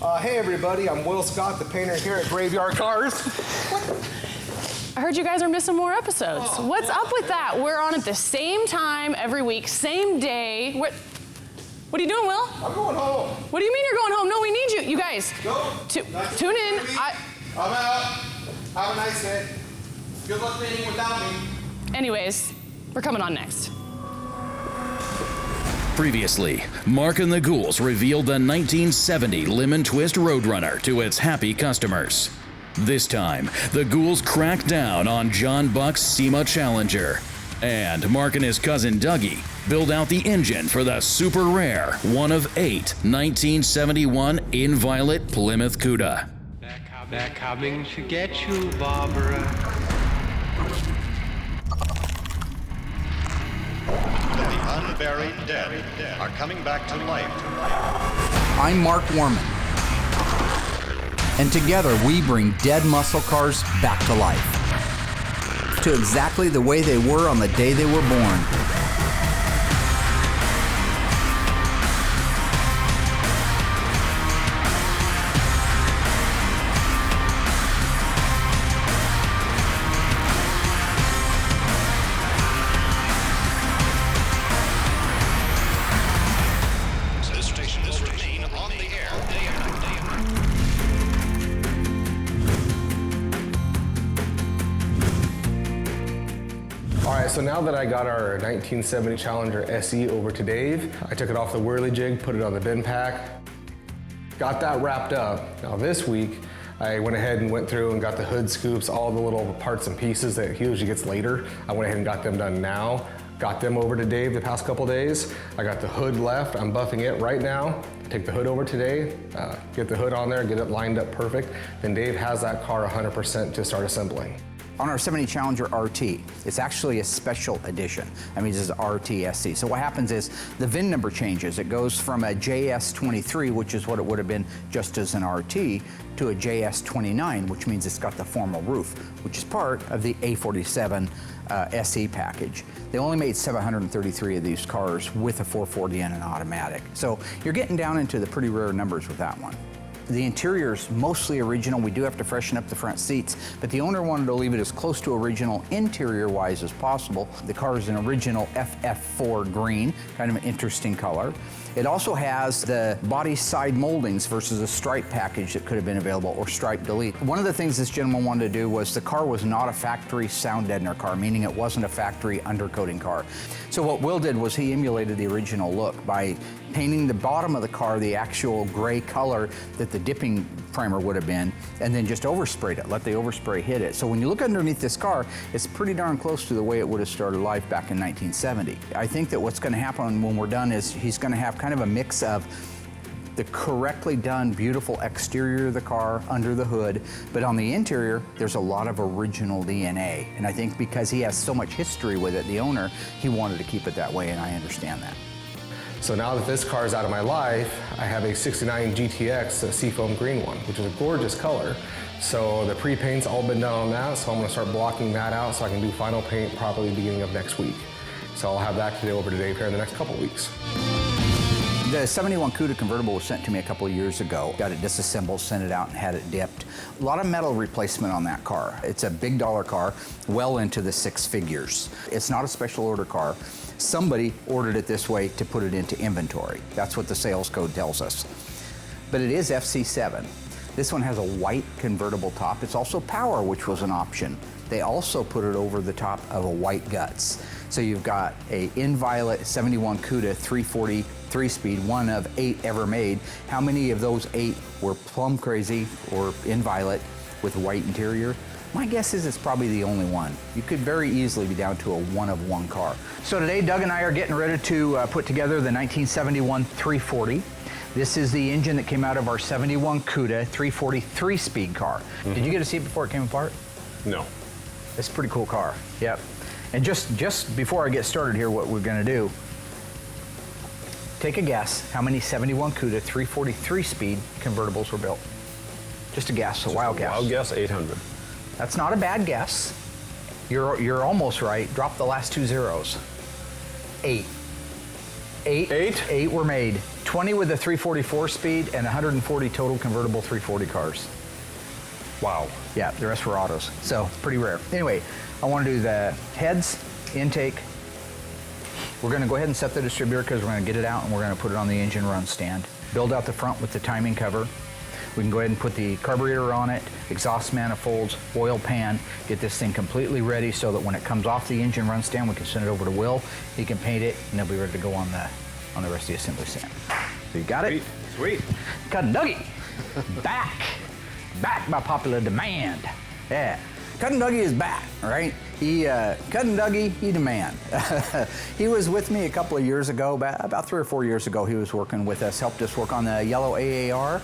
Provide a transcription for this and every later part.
Hey everybody, I'm Will Scott, the painter here at Graveyard Carz. I heard you guys are missing more episodes. What's up with that? We're on at the same time every week, same day. What are you doing, Will? I'm going home. What do you mean you're going home? No, we need you. You guys, Go. tune in. I'm out. Have a nice day. Good luck painting without me. Anyways, we're coming on next. Previously, Mark and the Ghouls revealed the 1970 Lemon Twist Roadrunner to its happy customers. This time, the Ghouls cracked down on John Buck's SEMA Challenger. And Mark and his cousin Dougie build out the engine for the super rare, one of 8 1971 Inviolate Plymouth Cuda. They're coming to get you, Barbara. The unburied dead are coming back to life. I'm Mark Warman, and together we bring dead muscle cars back to life, to exactly the way they were on the day they were born. So now that I got our 1970 Challenger SE over to Dave, I took it off the whirly jig, put it on the bin pack, got that wrapped up. Now this week, I went ahead and went through and got the hood scoops, all the little parts and pieces that he usually gets later. I went ahead and got them done now. Got them over to Dave the past couple days. I got the hood left, I'm buffing it right now. Take the hood over today, get the hood on there, get it lined up perfect. Then Dave has that car 100% to start assembling. On our 70 Challenger RT, it's actually a special edition. That means it's RT SC. So what happens is the VIN number changes. It goes from a JS23, which is what it would have been just as an RT, to a JS29, which means it's got the formal roof, which is part of the A47 SE package. They only made 733 of these cars with a 440 and an automatic. So you're getting down into the pretty rare numbers with that one. The interior's mostly original. We do have to freshen up the front seats, but the owner wanted to leave it as close to original interior-wise as possible. The car is an original FF4 green, kind of an interesting color. It also has the body side moldings versus a stripe package that could have been available, or stripe delete. One of the things this gentleman wanted to do was the car was not a factory sound deadener car, meaning it wasn't a factory undercoating car. So what Will did was he emulated the original look by painting the bottom of the car the actual gray color that the dipping primer would have been, and then just oversprayed it, let the overspray hit it. So when you look underneath this car, it's pretty darn close to the way it would have started life back in 1970. I think that what's going to happen when we're done is he's going to have kind of a mix of the correctly done, beautiful exterior of the car under the hood, but on the interior, there's a lot of original DNA. And I think because he has so much history with it, the owner, he wanted to keep it that way, and I understand that. So now that this car is out of my life, I have a 69 GTX, a seafoam green one, which is a gorgeous color. So the pre-paint's all been done on that, so I'm gonna start blocking that out so I can do final paint probably beginning of next week. So I'll have that to do over to Dave here in the next couple weeks. The 71 Cuda convertible was sent to me a couple of years ago. Got it disassembled, sent it out, and had it dipped. A lot of metal replacement on that car. It's a big dollar car, well into the 6 figures. It's not a special order car. Somebody ordered it this way to put it into inventory. That's what the sales code tells us. But it is FC7. This one has a white convertible top. It's also power, which was an option. They also put it over the top of a white guts. So you've got a Inviolate 71 Cuda 340 3-speed, one of 8 ever made. How many of those 8 were plumb crazy or Inviolate with white interior? My guess is it's probably the only one. You could very easily be down to a one-of-one car. So today, Doug and I are getting ready to put together the 1971 340. This is the engine that came out of our 71 Cuda 340 3-speed car. Did you get to see it before it came apart? No. It's a pretty cool car, yep. And just before I get started here, what we're gonna do, take a guess how many 71 Cuda 340 3-speed convertibles were built. Just a guess, a wild guess. Wild guess, 800. That's not a bad guess. You're almost right. Drop the last 2 zeros. 8. 8 were made. 20 with a 344 speed and 140 total convertible 340 cars. Wow. Yeah, the rest were autos, so pretty rare. Anyway, I want to do the heads, intake. We're going to go ahead and set the distributor because we're going to get it out and we're going to put it on the engine run stand. Build out the front with the timing cover. We can go ahead and put the carburetor on it, exhaust manifolds, oil pan, get this thing completely ready so that when it comes off the engine run stand, we can send it over to Will. He can paint it and they'll be ready to go on the rest of the assembly stand. So you got it? Sweet. Cutting Dougie, back by popular demand. Yeah, Cutting Dougie is back, right? Cutting Dougie, he demand. He was with me a couple of years ago, about 3 or 4 years ago. He was working with us, helped us work on the yellow AAR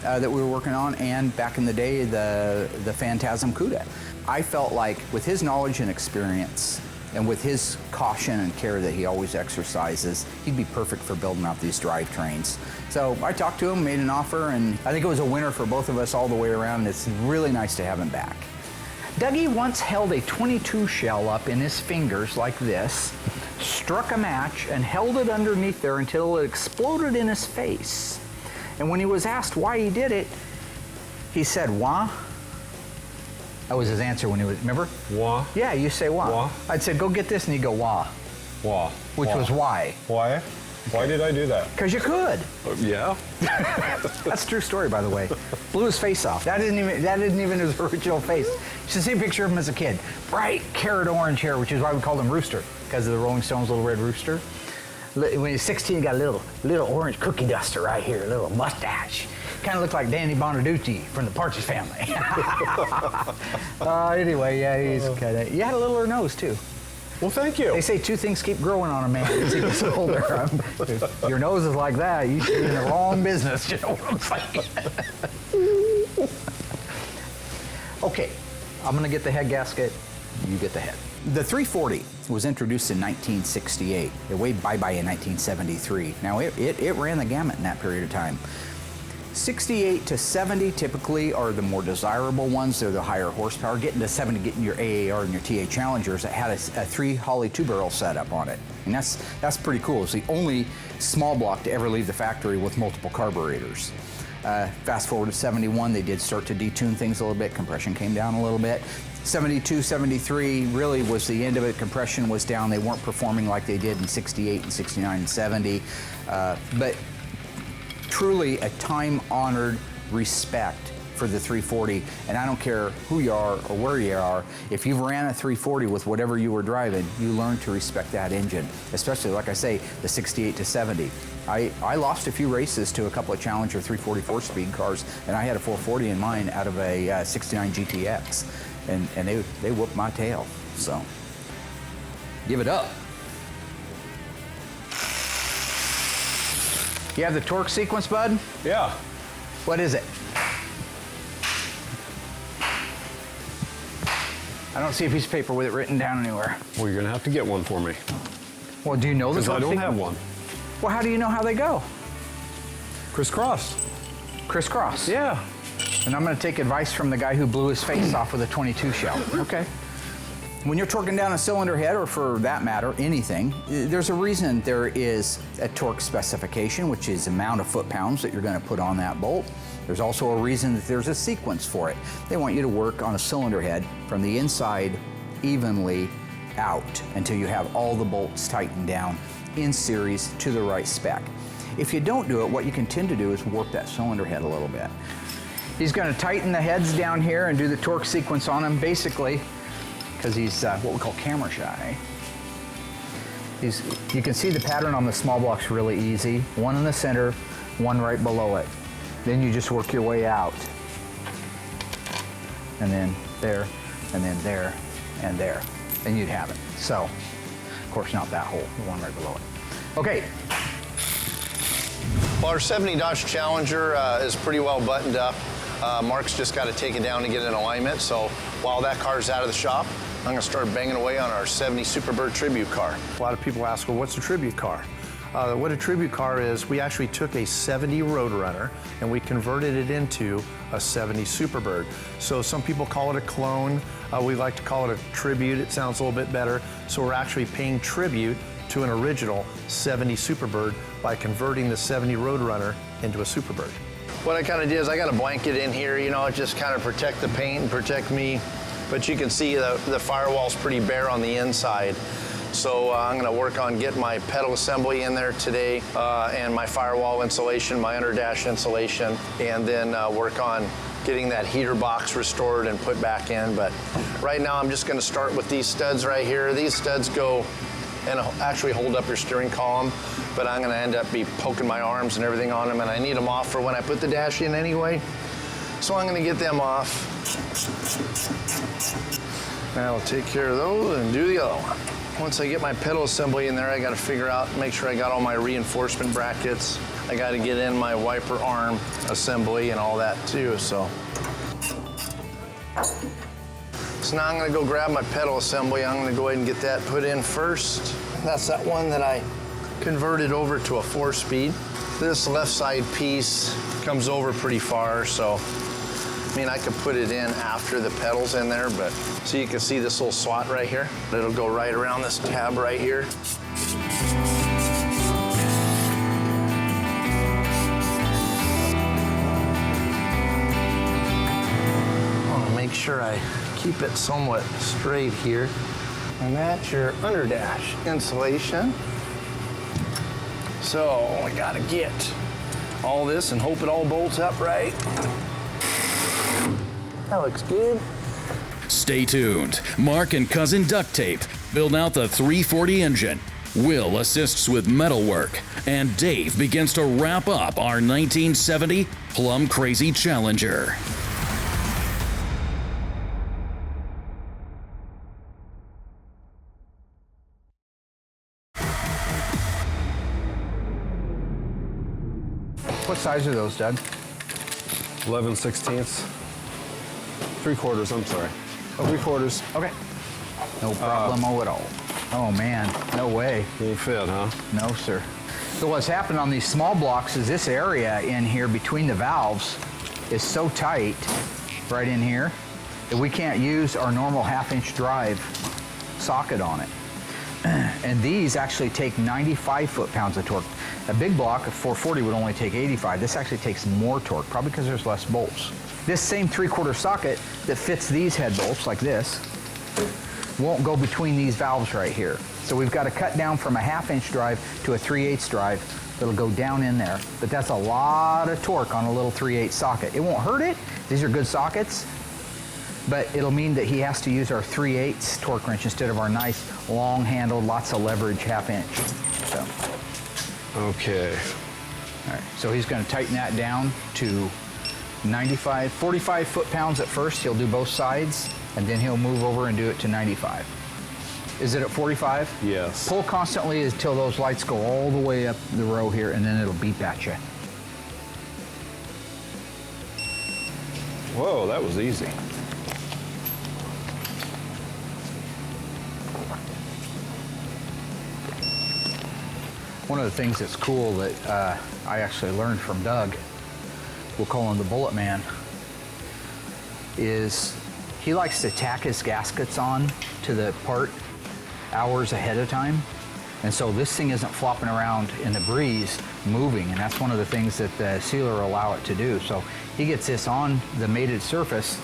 that we were working on, and back in the day, the Phantasm Cuda. I felt like with his knowledge and experience, and with his caution and care that he always exercises, he'd be perfect for building out these drivetrains. So I talked to him, made an offer, and I think it was a winner for both of us all the way around, and it's really nice to have him back. Dougie once held a 22 shell up in his fingers like this, struck a match, and held it underneath there until it exploded in his face. And when he was asked why he did it, he said, wah. That was his answer when he was, remember? Wah. Yeah, you say wah. Wah. I'd say, go get this, and he'd go wah. Wah. Which was why. Why? Why did I do that? Because you could. Yeah. That's a true story, by the way. Blew his face off. That isn't even his original face. You should see a picture of him as a kid. Bright carrot orange hair, which is why we called him Rooster, because of the Rolling Stones' Little Red Rooster. When he was 16, he got a little orange cookie duster right here, a little mustache. Kind of looked like Danny Bonaducci from the Partridge Family. Anyway, yeah, he's kind of. You had a littler nose too. Well, thank you. They say 2 things keep growing on a man as he gets older. If your nose is like that, you should be in the wrong business. You know what I'm saying? Okay, I'm gonna get the head gasket. You get the head. The 340 was introduced in 1968. It waved bye-bye in 1973. Now, it ran the gamut in that period of time. 68 to 70 typically are the more desirable ones. They're the higher horsepower. Getting to 70, getting your AAR and your TA Challengers that had a 3 Holley 2-barrel setup on it. And that's pretty cool. It's the only small block to ever leave the factory with multiple carburetors. Fast forward to 71, they did start to detune things a little bit. Compression came down a little bit. 72, 73 really was the end of it. Compression was down. They weren't performing like they did in 68 and 69 and 70. But truly a time-honored respect for the 340, and I don't care who you are or where you are, if you've ran a 340 with whatever you were driving, you learn to respect that engine, especially, like I say, the 68 to 70. I lost a few races to a couple of Challenger 344 speed cars, and I had a 440 in mine out of a 69 GTX, and they whooped my tail, so give it up. You have the torque sequence, bud? Yeah. What is it? I don't see a piece of paper with it written down anywhere. Well, you're gonna have to get one for me. Well, do you know the Because torque I don't sequence? have one. Well, how do you know how they go? Crisscross. Crisscross. Yeah. And I'm gonna take advice from the guy who blew his face off with a 22 shell. Okay. When you're torquing down a cylinder head, or for that matter, anything, there's a reason there is a torque specification, which is the amount of foot-pounds that you're gonna put on that bolt. There's also a reason that there's a sequence for it. They want you to work on a cylinder head from the inside evenly out until you have all the bolts tightened down in series to the right spec. If you don't do it, what you can tend to do is warp that cylinder head a little bit. He's gonna tighten the heads down here and do the torque sequence on them, basically, because he's what we call camera shy. You can see the pattern on the small block's really easy. One in the center, one right below it. Then you just work your way out. And then there, and then there, and there. And you'd have it. So, of course not that hole, the one right below it. Okay. Well, our 70 Dodge Challenger is pretty well buttoned up. Mark's just got to take it down to get in alignment. So while that car's out of the shop, I'm going to start banging away on our 70 Superbird tribute car. A lot of people ask, well, what's a tribute car? What a tribute car is, we actually took a 70 Roadrunner and we converted it into a 70 Superbird. So some people call it a clone. We like to call it a tribute. It sounds a little bit better. So we're actually paying tribute to an original 70 Superbird by converting the 70 Roadrunner into a Superbird. What I kind of did is I got a blanket in here, you know, just kind of protect the paint and protect me. But you can see the firewall's pretty bare on the inside. So I'm gonna work on getting my pedal assembly in there today and my firewall insulation, my underdash insulation, and then work on getting that heater box restored and put back in. But right now I'm just gonna start with these studs right here. These studs go and actually hold up your steering column, but I'm gonna end up be poking my arms and everything on them, and I need them off for when I put the dash in anyway. So I'm gonna get them off. And I'll take care of those and do the other one. Once I get my pedal assembly in there, I gotta figure out, make sure I got all my reinforcement brackets. I gotta get in my wiper arm assembly and all that too, so. So now I'm gonna go grab my pedal assembly. I'm gonna go ahead and get that put in first. That's that one that I converted over to a 4-speed. This left side piece comes over pretty far, so I mean, I could put it in after the pedal's in there, but so you can see this little slot right here. It'll go right around this tab right here. I want to make sure I keep it somewhat straight here. And that's your underdash insulation. So I gotta get all this and hope it all bolts up right. That looks good. Stay tuned. Mark and Cousin Duct Tape build out the 340 engine. Will assists with metalwork. And Dave begins to wrap up our 1970 Plum Crazy Challenger. What size are those, Doug? 11/16. 3/4, I'm sorry. Oh, 3/4. Okay. No problemo at all. Oh man, no way. Won't fit, huh? No, sir. So what's happened on these small blocks is this area in here between the valves is so tight, right in here, that we can't use our normal 1/2-inch drive socket on it. And these actually take 95 foot-pounds of torque. A big block of 440 would only take 85. This actually takes more torque, probably because there's less bolts. This same 3/4 socket that fits these head bolts like this won't go between these valves right here. So we've got to cut down from a 1/2-inch drive to a 3/8 drive that'll go down in there. But that's a lot of torque on a little 3/8 socket. It won't hurt it. These are good sockets. But it'll mean that he has to use our 3/8 torque wrench instead of our nice long-handled, lots of leverage 1/2-inch. So. Okay. All right, so he's going to tighten that down to 95, 45 foot-pounds at first. He'll do both sides, and then he'll move over and do it to 95. Is it at 45? Yes. Pull constantly until those lights go all the way up the row here, and then it'll beep at you. Whoa, that was easy. One of the things that's cool that I actually learned from Doug, we'll call him the Bullet Man, is he likes to tack his gaskets on to the part hours ahead of time. And so this thing isn't flopping around in the breeze moving, and that's one of the things that the sealer will allow it to do. So he gets this on the mated surface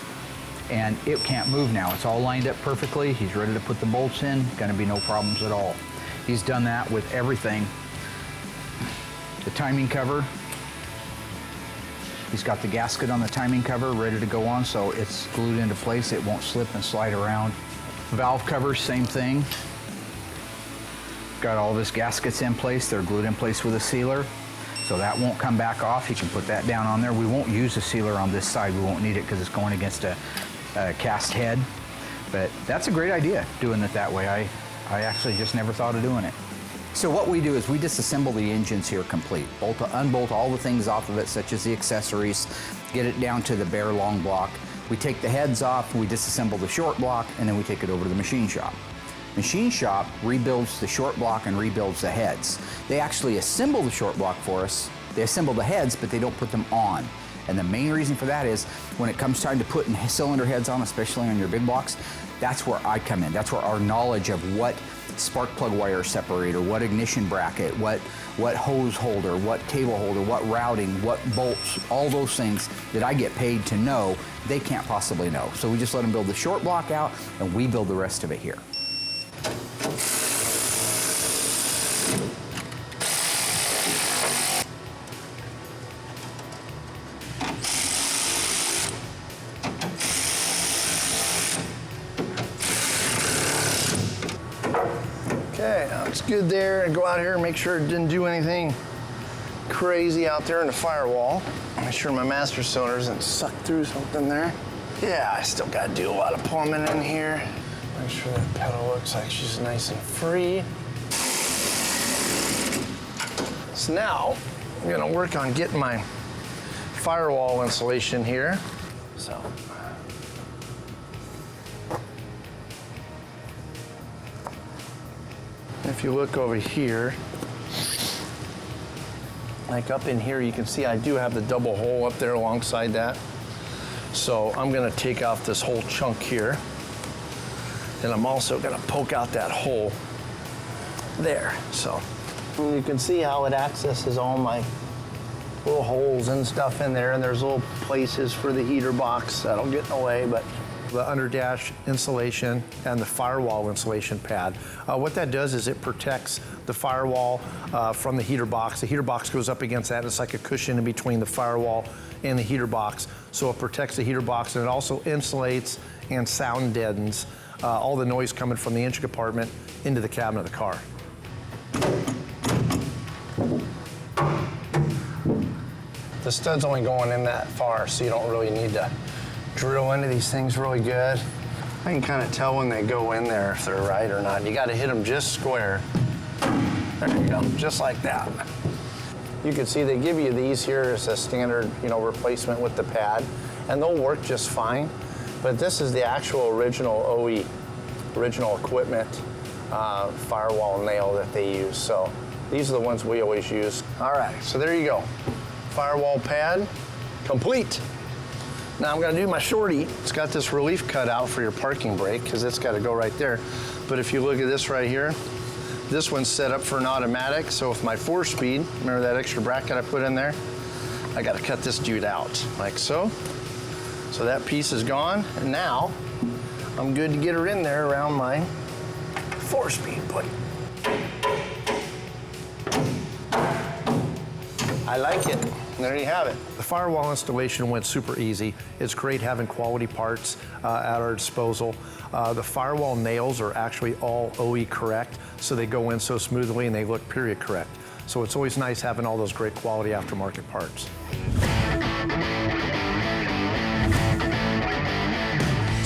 and it can't move now. It's all lined up perfectly. He's ready to put the bolts in, gonna be no problems at all. He's done that with everything. The timing cover, he's got the gasket on the timing cover ready to go on, so it's glued into place. It won't slip and slide around. Valve covers, same thing. Got all of his gaskets in place. They're glued in place with a sealer, so that won't come back off. He can put that down on there. We won't use a sealer on this side. We won't need it because it's going against a cast head. But that's a great idea, doing it that way. I actually just never thought of doing it. So what we do is we disassemble the engines here complete. Unbolt all the things off of it, such as the accessories, get it down to the bare long block. We take the heads off, we disassemble the short block, and then we take it over to the machine shop. Machine shop rebuilds the short block and rebuilds the heads. They actually assemble the short block for us. They assemble the heads, but they don't put them on. And the main reason for that is when it comes time to putting cylinder heads on, especially on your big blocks, that's where I come in. That's where our knowledge of what spark plug wire separator, what ignition bracket, what hose holder, what cable holder, what routing, what bolts, all those things that I get paid to know, they can't possibly know. So we just let them build the short block out and we build the rest of it here. Okay, that's good there. And go out here and make sure it didn't do anything crazy out there in the firewall. Make sure my master cylinder doesn't suck through something there. Yeah, I still gotta do a lot of plumbing in here. Make sure that pedal looks like she's nice and free. So now, I'm gonna work on getting my firewall insulation here. So. If you look over here, like up in here, you can see I do have the double hole up there alongside that. So I'm gonna take off this whole chunk here. And I'm also gonna poke out that hole there. So you can see how it accesses all my little holes and stuff in there. And there's little places for the heater box that'll get in the way, but the underdash insulation and the firewall insulation pad. What that does is it protects the firewall from the heater box. The heater box goes up against that. It's like a cushion in between the firewall and the heater box. So it protects the heater box, and it also insulates and sound deadens all the noise coming from the engine compartment into the cabin of the car. The stud's only going in that far, so you don't really need to drill into these things really good. I can kind of tell when they go in there if they're right or not. You got to hit them just square. There you go, just like that. You can see they give you these here as a standard, replacement with the pad, and they'll work just fine. But this is the actual original OE, original equipment firewall nail that they use. So these are the ones we always use. All right, so there you go. Firewall pad complete. Now I'm gonna do my shorty. It's got this relief cut out for your parking brake because it's gotta go right there. But if you look at this right here, this one's set up for an automatic. So if my 4-speed, remember that extra bracket I put in there? I gotta cut this dude out, like so. So that piece is gone, and now I'm good to get her in there around my 4-speed plate. I like it. There you have it. The firewall installation went super easy. It's great having quality parts at our disposal. The firewall nails are actually all OE correct, so they go in so smoothly and they look period correct. So it's always nice having all those great quality aftermarket parts.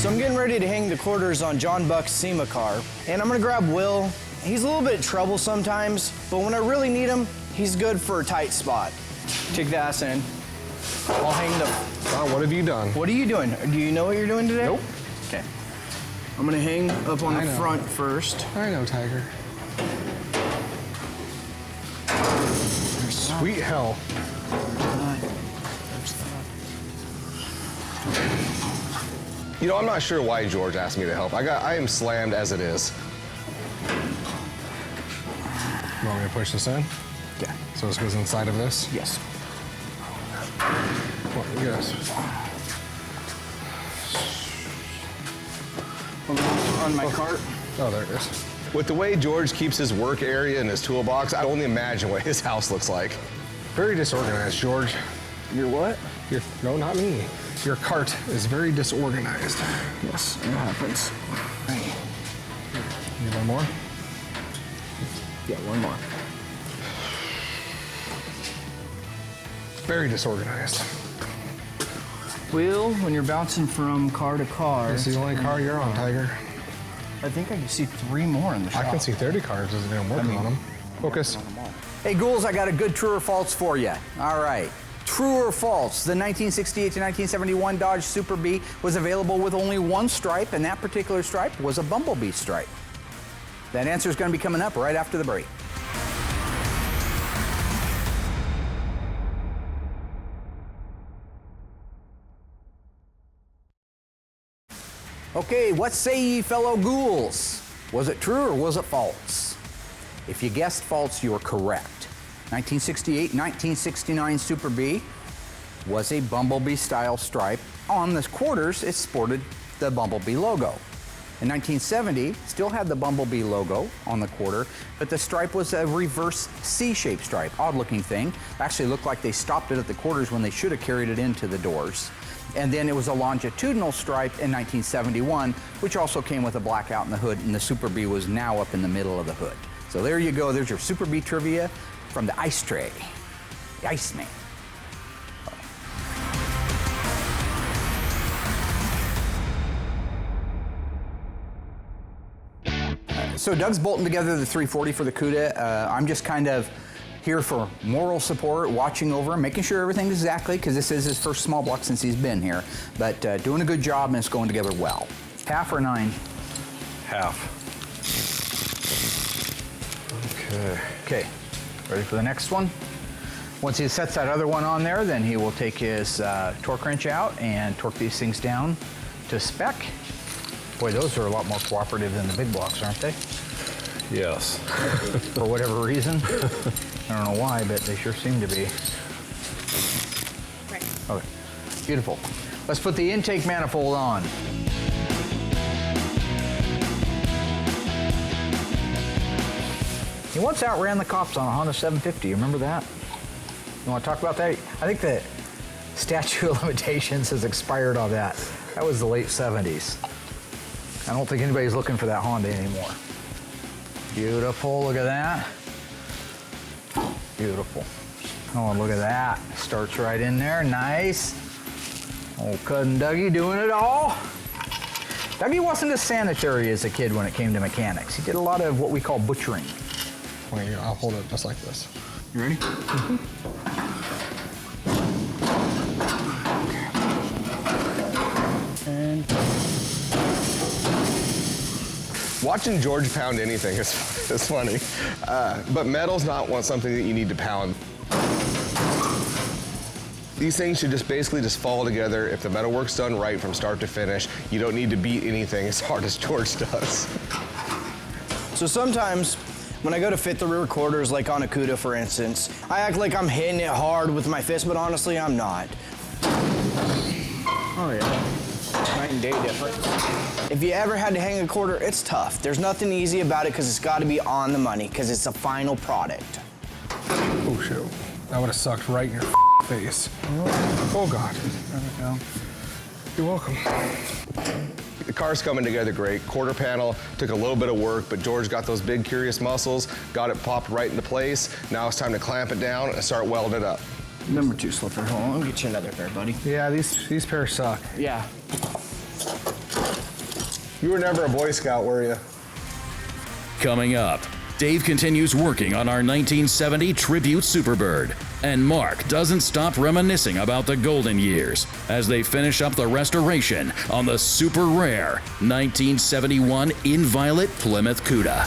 So I'm getting ready to hang the quarters on John Buck's SEMA car, and I'm gonna grab Will. He's a little bit of trouble sometimes, but when I really need him, he's good for a tight spot. Take the ass in. I'll hang the... Wow, what have you done? What are you doing? Do you know what you're doing today? Nope. Okay. I'm gonna hang up on the front first. I know, Tiger. Sweet hell. I'm not sure why George asked me to help. I am slammed as it is. You want me to push this in? Yeah. So this goes inside of this? Yes. Well, yes. On my cart. Oh, there it is. With the way George keeps his work area and his toolbox, I only imagine what his house looks like. Very disorganized, George. Your what? No, not me. Your cart is very disorganized. Yes, it happens. Hey. Need one more? Yeah, one more. Very disorganized. Will, when you're bouncing from car to car... This is the only car you're on, Tiger. I think I can see 3 more in the shop. I can see 30 cars as I'm working on them. Focus. Hey, ghouls, I got a good true or false for you. All right. True or false, the 1968 to 1971 Dodge Super Bee was available with only one stripe, and that particular stripe was a bumblebee stripe. That answer is going to be coming up right after the break. Okay, what say ye, fellow ghouls? Was it true or was it false? If you guessed false, you were correct. 1968-1969 Super B was a Bumblebee style stripe. On the quarters, it sported the Bumblebee logo. In 1970, still had the Bumblebee logo on the quarter, but the stripe was a reverse C-shaped stripe. Odd looking thing. Actually looked like they stopped it at the quarters when they should have carried it into the doors. And then it was a longitudinal stripe in 1971, which also came with a blackout in the hood, and the Super B was now up in the middle of the hood. So there you go, there's your Super B trivia from the ice tray, the Iceman. So Doug's bolting together the 340 for the Cuda. I'm just kind of here for moral support, watching over him, making sure everything's exactly, because this is his first small block since he's been here. But doing a good job, and it's going together well. Half or 9? Half. Okay, ready for the next one? Once he sets that other one on there, then he will take his torque wrench out and torque these things down to spec. Boy, those are a lot more cooperative than the big blocks, aren't they? Yes. For whatever reason. I don't know why, but they sure seem to be. Right. Okay, beautiful. Let's put the intake manifold on. He once outran the cops on a Honda 750, you remember that? You want to talk about that? I think the statute of limitations has expired on that. That was the late 70s. I don't think anybody's looking for that Honda anymore. Beautiful, look at that. Beautiful. Oh, look at that. Starts right in there, nice. Old cousin Dougie doing it all. Dougie wasn't as sanitary as a kid when it came to mechanics. He did a lot of what we call butchering. Wait, I'll hold it just like this. You ready? And Watching George pound anything is funny, but metal's not something that you need to pound. These things should just basically just fall together. If the metal work's done right from start to finish, you don't need to beat anything as hard as George does. So sometimes when I go to fit the rear quarters, like on a Cuda for instance, I act like I'm hitting it hard with my fist, but honestly I'm not. Oh yeah, night and day difference. If you ever had to hang a quarter, it's tough. There's nothing easy about it because it's got to be on the money because it's a final product. Oh shoot, that would have sucked right in your face. Oh God, there we go. You're welcome. The car's coming together great. Quarter panel took a little bit of work, but George got those big curious muscles, got it popped right into place. Now it's time to clamp it down and start welding it up. Number 2 slipper. Hold on, let me get you another pair, buddy. Yeah, these pairs suck. Yeah. You were never a Boy Scout, were you? Coming up, Dave continues working on our 1970 Tribute Superbird, and Mark doesn't stop reminiscing about the golden years as they finish up the restoration on the super rare 1971 Inviolate Plymouth Cuda.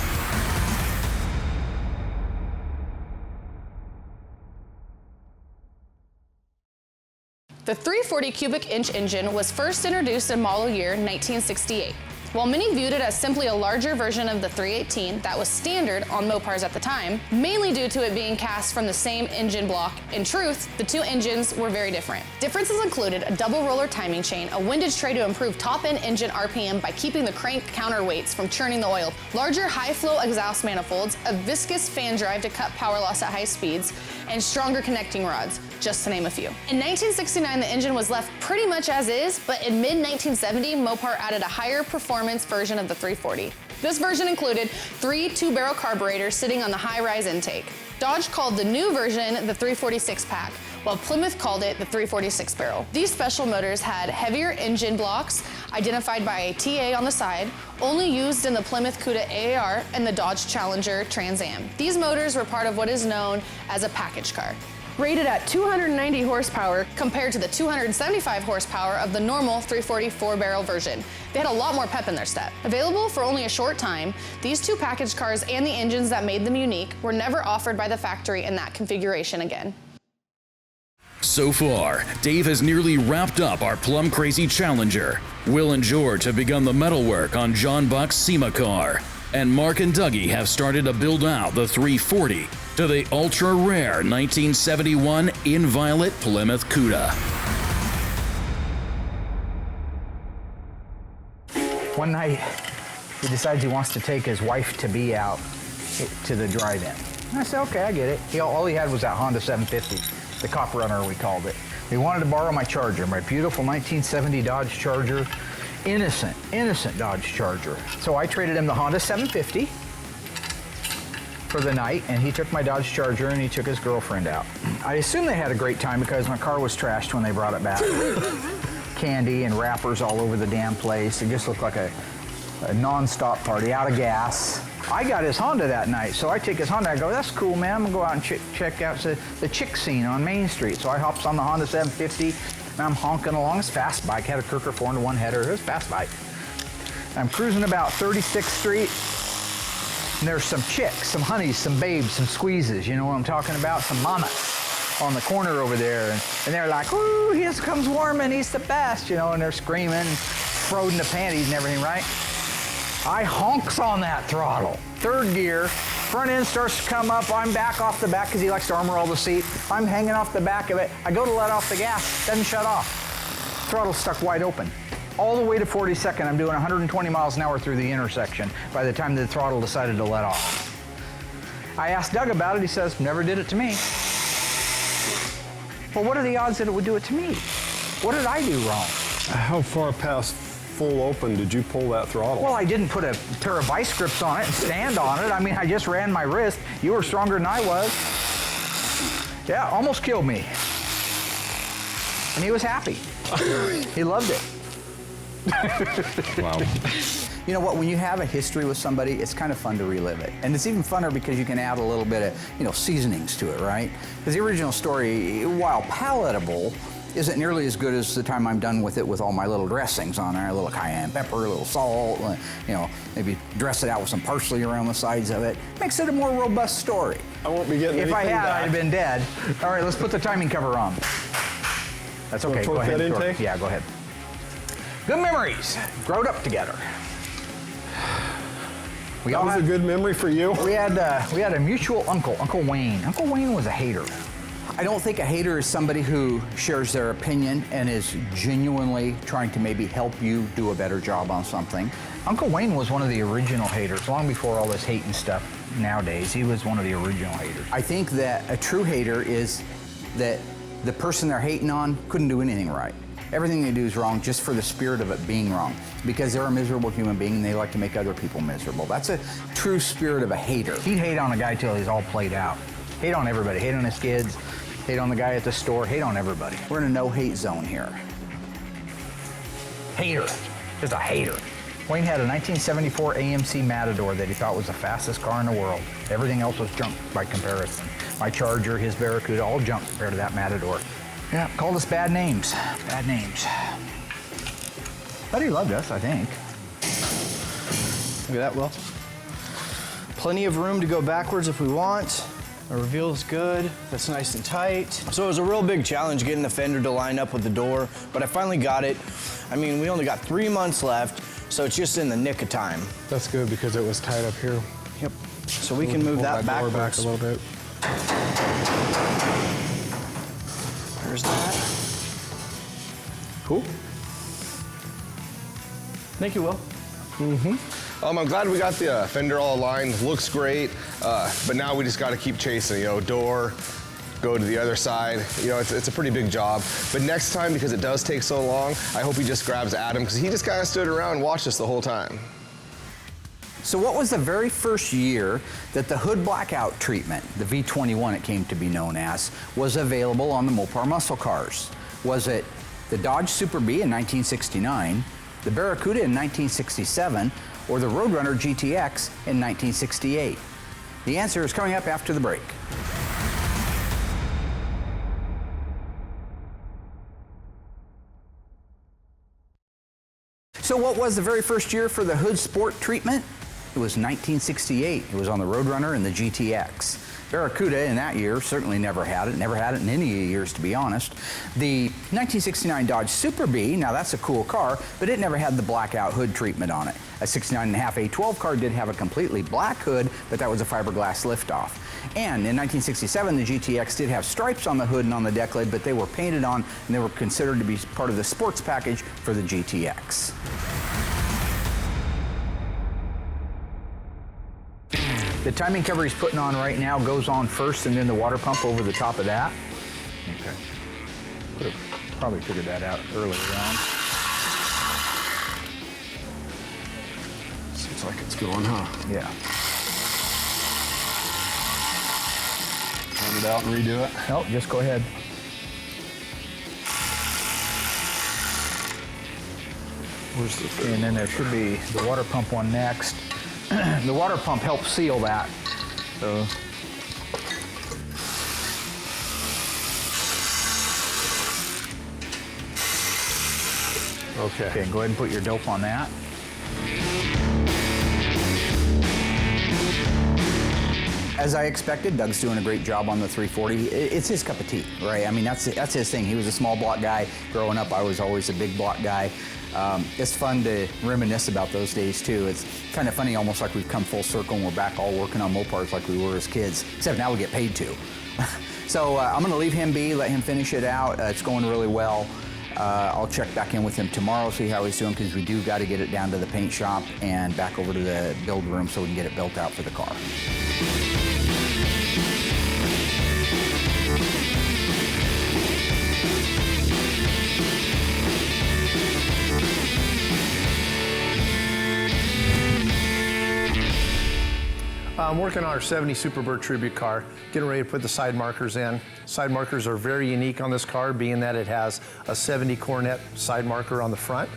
The 340 cubic inch engine was first introduced in model year 1968. While many viewed it as simply a larger version of the 318 that was standard on Mopars at the time, mainly due to it being cast from the same engine block, in truth, the two engines were very different. Differences included a double roller timing chain, a windage tray to improve top-end engine RPM by keeping the crank counterweights from churning the oil, larger high-flow exhaust manifolds, a viscous fan drive to cut power loss at high speeds, and stronger connecting rods, just to name a few. In 1969, the engine was left pretty much as is, but in mid-1970, Mopar added a higher performance version of the 340. This version included 3 2-barrel carburetors sitting on the high-rise intake. Dodge called the new version the 346 pack, while Plymouth called it the 346 barrel. These special motors had heavier engine blocks, identified by a TA on the side, only used in the Plymouth Cuda AAR and the Dodge Challenger Trans Am. These motors were part of what is known as a package car. Rated at 290 horsepower compared to the 275 horsepower of the normal 340 4-barrel version. They had a lot more pep in their step. Available for only a short time, these two package cars and the engines that made them unique were never offered by the factory in that configuration again. So far, Dave has nearly wrapped up our plum-crazy Challenger. Will and George have begun the metalwork on John Buck's SEMA car. and Mark and Dougie have started to build out the 340 to the ultra-rare 1971 Inviolate Plymouth Cuda. One night, he decides he wants to take his wife-to-be out to the drive-in. And I said, okay, I get it. All he had was that Honda 750, the Cop Runner, we called it. He wanted to borrow my Charger, my beautiful 1970 Dodge Charger. Innocent Dodge Charger. So I traded him the Honda 750 for the night, and he took my Dodge Charger and he took his girlfriend out. I assume they had a great time because my car was trashed when they brought it back. Candy and wrappers all over the damn place. It just looked like a non-stop party, out of gas. I got his Honda that night, so I take his Honda. I go, that's cool, man. I'm gonna go out and check out the chick scene on Main Street. So I hops on the Honda 750, and I'm honking along. It's a fast bike. Had a Kirker 4-in-1 header. It was a fast bike. I'm cruising about 36th Street, and there's some chicks, some honeys, some babes, some squeezes. You know what I'm talking about? Some mamas on the corner over there, and they're like, ooh, here comes Warman, he's the best, you know, and they're screaming, frozen the panties and everything, right? I honks on that throttle. Third gear, front end starts to come up, I'm back off the back because he likes to armor all the seat. I'm hanging off the back of it. I go to let off the gas, doesn't shut off. Throttle's stuck wide open. All the way to 42nd, I'm doing 120 miles an hour through the intersection by the time the throttle decided to let off. I asked Doug about it, he says, never did it to me. Well, what are the odds that it would do it to me? What did I do wrong? How far past full open did you pull that throttle? Well, I didn't put a pair of vice grips on it and stand on it. I mean, I just ran my wrist. You were stronger than I was. Yeah, almost killed me. And he was happy. He loved it. Wow. You know what, when you have a history with somebody, it's kind of fun to relive it. And it's even funner because you can add a little bit of, you know, seasonings to it, right? Because the original story, while palatable, isn't nearly as good as the time I'm done with it with all my little dressings on there, a little cayenne pepper, a little salt, you know, maybe dress it out with some parsley around the sides of it. Makes it a more robust story. I won't be getting If I anything had, back. I'd have been dead. All right, let's put the timing cover on. That's okay, go ahead. That intake? Yeah, go ahead. Good memories, growed up together. That was a good memory for you? We had a mutual uncle, Uncle Wayne. Uncle Wayne was a hater. I don't think a hater is somebody who shares their opinion and is genuinely trying to maybe help you do a better job on something. Uncle Wayne was one of the original haters, long before all this hating stuff nowadays. He was one of the original haters. I think that a true hater is that the person they're hating on couldn't do anything right. Everything they do is wrong just for the spirit of it being wrong, because they're a miserable human being and they like to make other people miserable. That's a true spirit of a hater. He'd hate on a guy till he's all played out. Hate on everybody, hate on his kids, hate on the guy at the store, hate on everybody. We're in a no-hate zone here. Hater, just a hater. Wayne had a 1974 AMC Matador that he thought was the fastest car in the world. Everything else was junk by comparison. My Charger, his Barracuda, all junk compared to that Matador. Yeah, called us bad names. Bad names. But he loved us, I think. Look at that, Will. Plenty of room to go backwards if we want. Our reveal is good. That's nice and tight. So it was a real big challenge getting the fender to line up with the door, but I finally got it. I mean, we only got 3 months left, so it's just in the nick of time. That's good because it was tight up here. Yep. So we can move that door backwards. back a little bit. There's that. Cool. Thank you, Will. I'm glad we got the fender all aligned. Looks great, but now we just got to keep chasing. You know, door, go to the other side. You know, it's a pretty big job. But next time, because it does take so long, I hope he just grabs Adam because he just kind of stood around and watched us the whole time. So what was the very first year that the hood blackout treatment, the V21 it came to be known as, was available on the Mopar muscle cars? Was it the Dodge Superbird in 1969, the Barracuda in 1967, or the Roadrunner GTX in 1968? The answer is coming up after the break. So what was the very first year for the hood sport treatment? It was 1968. It was on the Roadrunner and the GTX. Barracuda in that year certainly never had it in any years, to be honest. The 1969 Dodge Super Bee, now that's a cool car, but it never had the blackout hood treatment on it. A 69.5 A12 car did have a completely black hood, but that was a fiberglass liftoff. And in 1967, the GTX did have stripes on the hood and on the deck lid, but they were painted on and they were considered to be part of the sports package for the GTX. The timing cover he's putting on right now goes on first and then the water pump over the top of that. Okay. Probably figured that out earlier on. Seems like it's going, huh? Yeah. Turn it out and redo it? Nope, just go ahead. Where's the third? And then there should be the water pump one next. The water pump helps seal that. So. Okay, go ahead and put your dope on that. As I expected, Doug's doing a great job on the 340. It's his cup of tea, right? I mean, that's his thing. He was a small block guy. Growing up, I was always a big block guy. It's fun to reminisce about those days too. It's kind of funny, almost like we've come full circle and we're back all working on Mopars like we were as kids, except now we get paid to. So I'm gonna leave him be, let him finish it out. It's going really well. I'll check back in with him tomorrow, see how he's doing, because we do got to get it down to the paint shop and back over to the build room so we can get it built out for the car. I'm working on our 70 Superbird tribute car, getting ready to put the side markers in. Side markers are very unique on this car, being that it has a 70 Coronet side marker on the front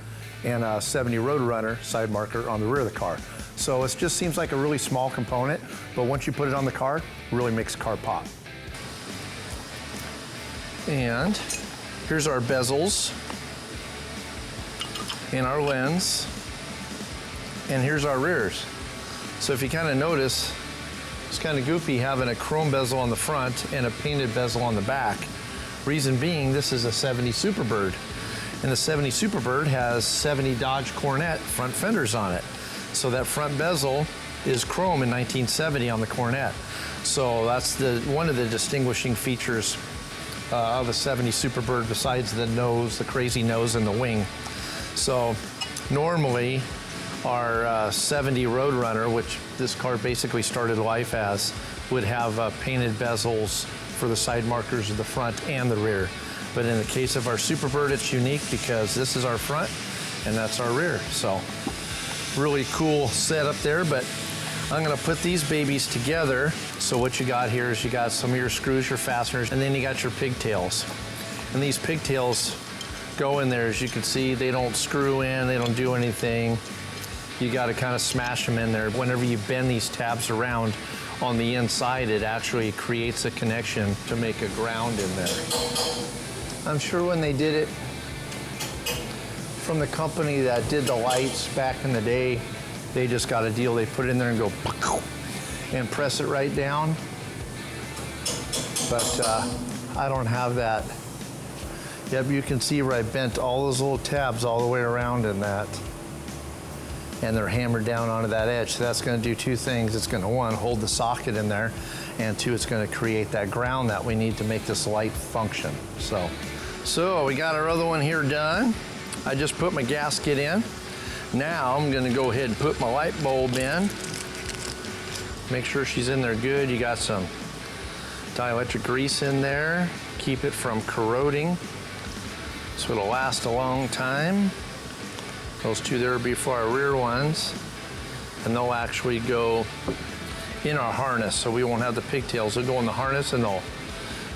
and a 70 Roadrunner side marker on the rear of the car. So it just seems like a really small component, but once you put it on the car, it really makes the car pop. And here's our bezels and our lens, and here's our rears. So if you kind of notice, it's kind of goofy having a chrome bezel on the front and a painted bezel on the back. Reason being, this is a 70 Superbird. And the 70 Superbird has 70 Dodge Coronet front fenders on it. So that front bezel is chrome in 1970 on the Coronet. So that's one of the distinguishing features of a 70 Superbird, besides the nose, the crazy nose and the wing. So normally, our 70 Roadrunner, which this car basically started life as, would have painted bezels for the side markers of the front and the rear. But in the case of our Superbird, it's unique because this is our front and that's our rear. So really cool setup there, but I'm gonna put these babies together. So what you got here is you got some of your screws, your fasteners, and then you got your pigtails. And these pigtails go in there. As you can see, they don't screw in, they don't do anything. You got to kind of smash them in there. Whenever you bend these tabs around on the inside, it actually creates a connection to make a ground in there. I'm sure when they did it from the company that did the lights back in the day, they just got a deal. They put it in there and go and press it right down. But I don't have that. Yep, you can see where I bent all those little tabs all the way around in that. And they're hammered down onto that edge. So that's gonna do two things. It's gonna, one, hold the socket in there, and two, it's gonna create that ground that we need to make this light function. So we got our other one here done. I just put my gasket in. Now I'm gonna go ahead and put my light bulb in. Make sure she's in there good. You got some dielectric grease in there. Keep it from corroding, so it'll last a long time. Those two there will be for our rear ones, and they'll actually go in our harness, so we won't have the pigtails. They'll go in the harness and they'll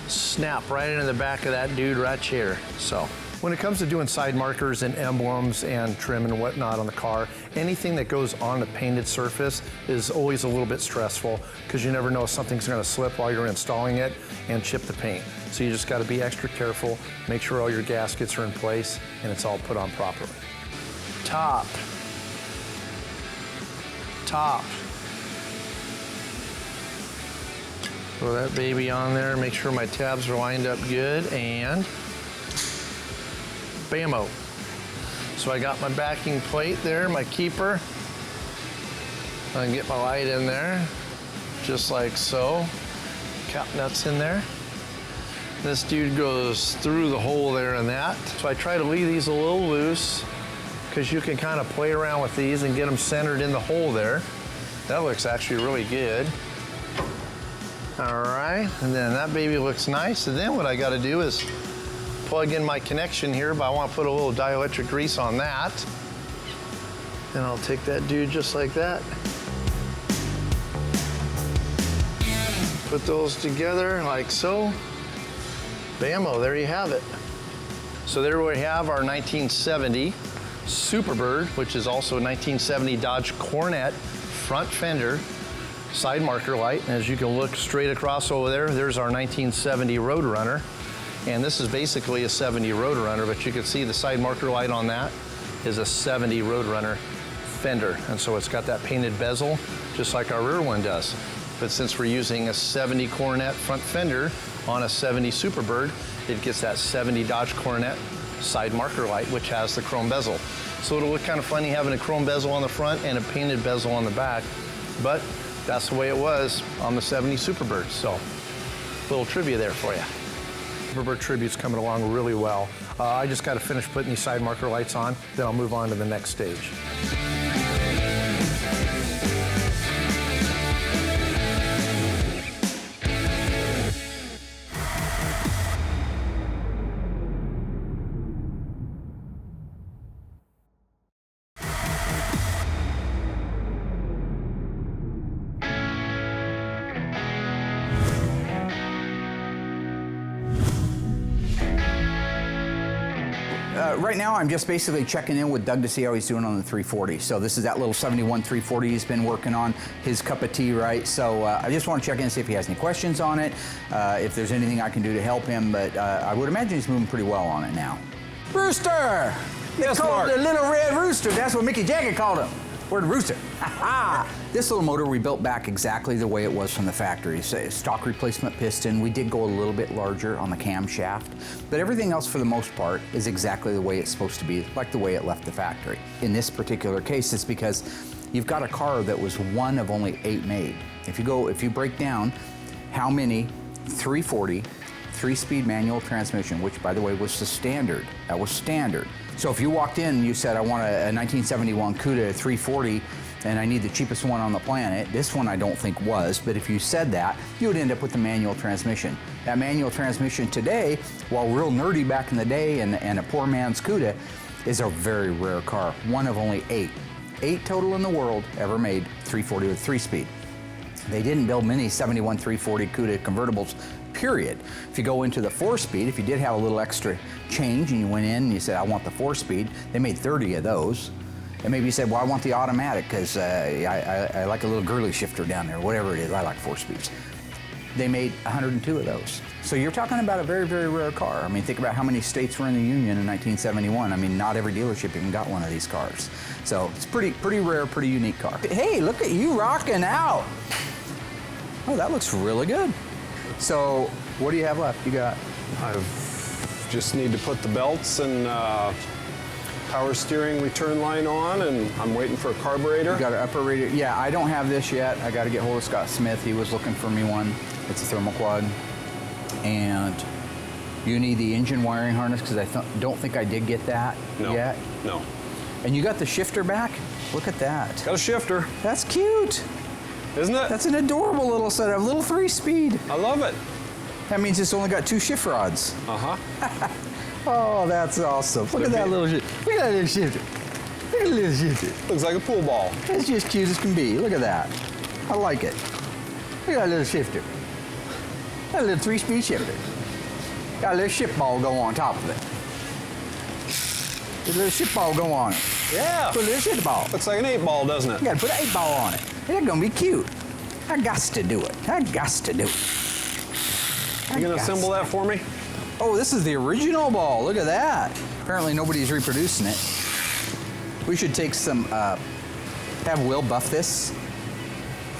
snap right into the back of that dude right here. So when it comes to doing side markers and emblems and trim and whatnot on the car, anything that goes on a painted surface is always a little bit stressful, because you never know if something's gonna slip while you're installing it and chip the paint. So you just gotta be extra careful, make sure all your gaskets are in place and it's all put on properly. top. Throw that baby on there, make sure my tabs are lined up good, and bammo. So I got my backing plate there, my keeper. I can get my light in there, just like so. Cap nuts in there. This dude goes through the hole there in that. So I try to leave these a little loose because you can kind of play around with these and get them centered in the hole there. That looks actually really good. All right, and then that baby looks nice. And then what I gotta do is plug in my connection here, but I want to put a little dielectric grease on that. And I'll take that dude just like that. Put those together like so. Bammo, there you have it. So there we have our 1970 Superbird, which is also a 1970 Dodge Coronet front fender side marker light. And as you can look straight across over there, there's our 1970 Roadrunner. And this is basically a 70 Roadrunner, but you can see the side marker light on that is a 70 Roadrunner fender. And so it's got that painted bezel, just like our rear one does. But since we're using a 70 Coronet front fender on a 70 Superbird, it gets that 70 Dodge Coronet side marker light, which has the chrome bezel. So it'll look kind of funny having a chrome bezel on the front and a painted bezel on the back, but that's the way it was on the 70 Superbird. So, little trivia there for you. Superbird Tribute's coming along really well. I just got to finish putting these side marker lights on, then I'll move on to the next stage. Right now, I'm just basically checking in with Doug to see how he's doing on the 340. So this is that little 71 340 he's been working on, his cup of tea, right? So I just want to check in and see if he has any questions on it, if there's anything I can do to help him, but I would imagine he's moving pretty well on it now. Rooster! They call it the little red rooster. That's what Mickey Jagger called him. Word rooster. This little motor we built back exactly the way it was from the factory. It's a stock replacement piston. We did go a little bit larger on the camshaft, but everything else for the most part is exactly the way it's supposed to be, like the way it left the factory. In this particular case, it's because you've got a car that was one of only 8 made. If you break down how many 340 3-speed manual transmission, which by the way was the standard, that was standard. So if you walked in and you said, I want a 1971 Cuda 340 and I need the cheapest one on the planet, this one I don't think was, but if you said that, you would end up with the manual transmission. That manual transmission today, while real nerdy back in the day and a poor man's Cuda, is a very rare car, one of only 8. 8 total in the world ever made 340 with 3-speed. They didn't build many 71 340 Cuda convertibles, period. If you go into the 4-speed, if you did have a little extra change and you went in and you said, I want the 4-speed, they made 30 of those. And maybe you said, well, I want the automatic because I like a little girly shifter down there, whatever it is, I like 4-speeds. They made 102 of those. So you're talking about a very, very rare car. I mean, think about how many states were in the Union in 1971. I mean, not every dealership even got one of these cars. So it's pretty rare, pretty unique car. Hey, look at you rocking out. Oh, that looks really good. So what do you have left? You got? I just need to put the belts and power steering return line on, and I'm waiting for a carburetor. You got an upper radiator? Yeah, I don't have this yet. I got to get hold of Scott Smith. He was looking for me one. It's a thermoquad. And you need the engine wiring harness because I don't think I did get that yet. No. And you got the shifter back? Look at that. Got a shifter. That's cute. Isn't it? That's an adorable little setup, little 3-speed. I love it. That means it's only got 2 shift rods. Uh-huh. Oh, that's awesome. Look at that little shifter. Look at that little shifter. Look at the little shifter. Looks like a pool ball. That's just cute as can be. Look at that. I like it. Look at that little shifter. That little 3-speed shifter. Got a little ship ball go on top of it. A little ship ball go on it. Yeah. Put a little ship ball. Looks like an 8-ball, doesn't it? You gotta put an 8-ball on it. It's gonna be cute. I gots to do it. I gots to do it. You gonna assemble that for me? Oh, this is the original ball. Look at that. Apparently nobody's reproducing it. We should take some have Will buff this.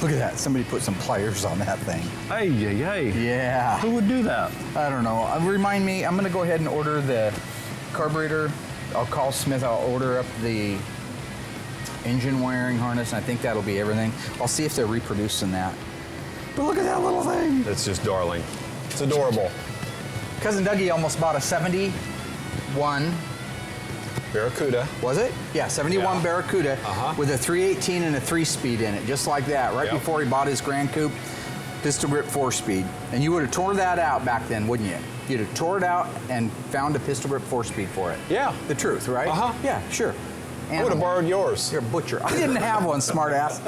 Look at that. Somebody put some pliers on that thing. Hey, Yeah. Who would do that? I don't know. Remind me, I'm going to go ahead and order the carburetor. I'll call Smith. I'll order up the engine wiring harness, and I think that'll be everything. I'll see if they're reproducing that. But look at that little thing. It's just darling. It's adorable. Cousin Dougie almost bought a 71. Barracuda. Was it? Yeah, 71 Yeah. Barracuda with a 318 and a 3-speed in it, just like that, right Yep. before he bought his Grand Coupe pistol grip 4-speed. And you would have tore that out back then, wouldn't you? You'd have tore it out and found a pistol grip 4-speed for it. Yeah. The truth, right? Yeah, sure. I would have borrowed yours. You're a butcher. I didn't have one, smartass.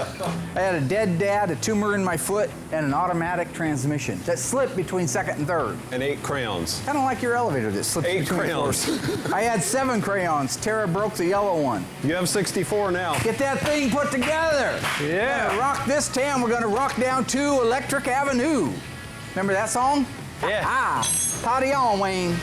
I had a dead dad, a tumor in my foot, and an automatic transmission that slipped between second and third. And 8 crayons. Kind of like your elevator that slipped 8 between crayons. floors. I had 7 crayons. Tara broke the yellow one. You have 64 now. Get that thing put together. Yeah. We're gonna rock this town. We're gonna rock down to Electric Avenue. Remember that song? Yeah. Party on, Wayne.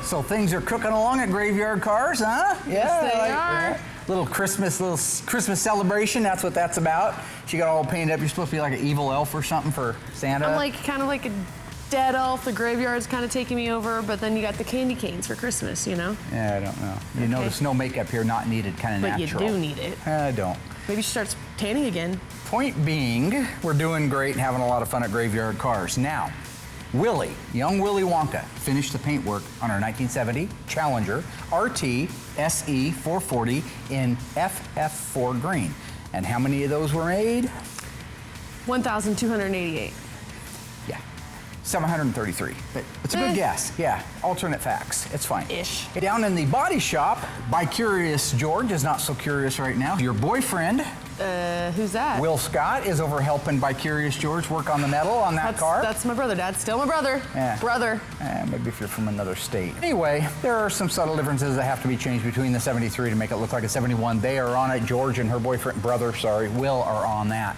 So things are cooking along at Graveyard Carz, huh? Yes, they are. Little Christmas celebration. That's what that's about. She got all painted up. You're supposed to be like an evil elf or something for Santa. I'm like kind of like a dead elf. The graveyard's kind of taking me over, but then you got the candy canes for Christmas, you know? Yeah, I don't know. You notice no makeup here, not needed, kind of But natural. you do need it. I don't. Maybe she starts tanning again. Point being, we're doing great and having a lot of fun at Graveyard Carz. Now, Willie, young Willy Wonka, finished the paintwork on our 1970 Challenger RT SE 440 in FF4 green. And how many of those were made? 1,288. Yeah, 733. But it's a good guess. Yeah, alternate facts. It's fine. Ish. Down in the body shop, by Curious George is not so curious right now. Your boyfriend, Who's that? Will Scott, is over helping by Curious George work on the metal on that car. That's my brother, Dad. Still my brother. Yeah. Brother. Maybe if you're from another state. Anyway, there are some subtle differences that have to be changed between the 73 to make it look like a 71. They are on it. George and her brother, Will, are on that.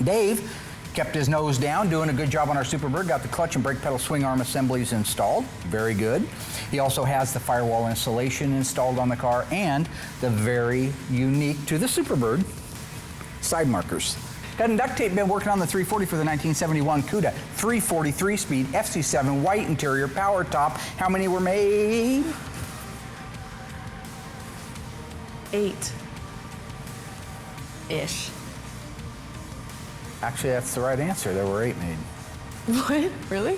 Dave kept his nose down, doing a good job on our Superbird, got the clutch and brake pedal swing arm assemblies installed. Very good. He also has the firewall installation installed on the car and the very unique to the Superbird side markers. Got duct tape, been working on the 340 for the 1971 Cuda. 343 speed, FC7, white interior, power top. How many were made? 8-ish. Actually, that's the right answer. There were 8 made. What? Really?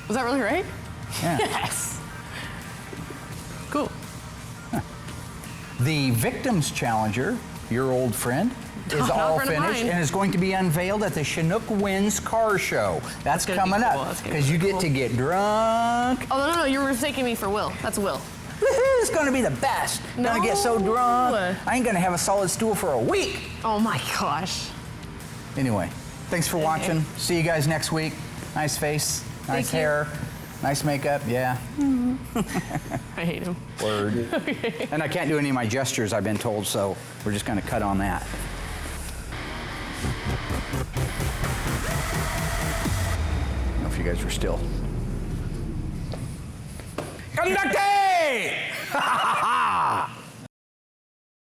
Was that really right? Yeah. Yes. Cool. The Victims Challenger, your old friend, is Not a all friend of finished mine. and is going to be unveiled at the Chinook Winds Car Show. That's gonna be coming cool. up That's gonna be because you really get cool. to get drunk. Oh, no, you're mistaking me for Will. That's Will. It's going to be the best. Gonna get so No. drunk. I ain't going to have a solid stool for a week. Oh my gosh. Anyway, thanks for watching. See you guys next week. Nice face, nice Thank you. hair, nice makeup. Yeah. I hate him. Word. Okay. And I can't do any of my gestures, I've been told, so we're just going to cut on that. I don't know if you guys were still. Conducting!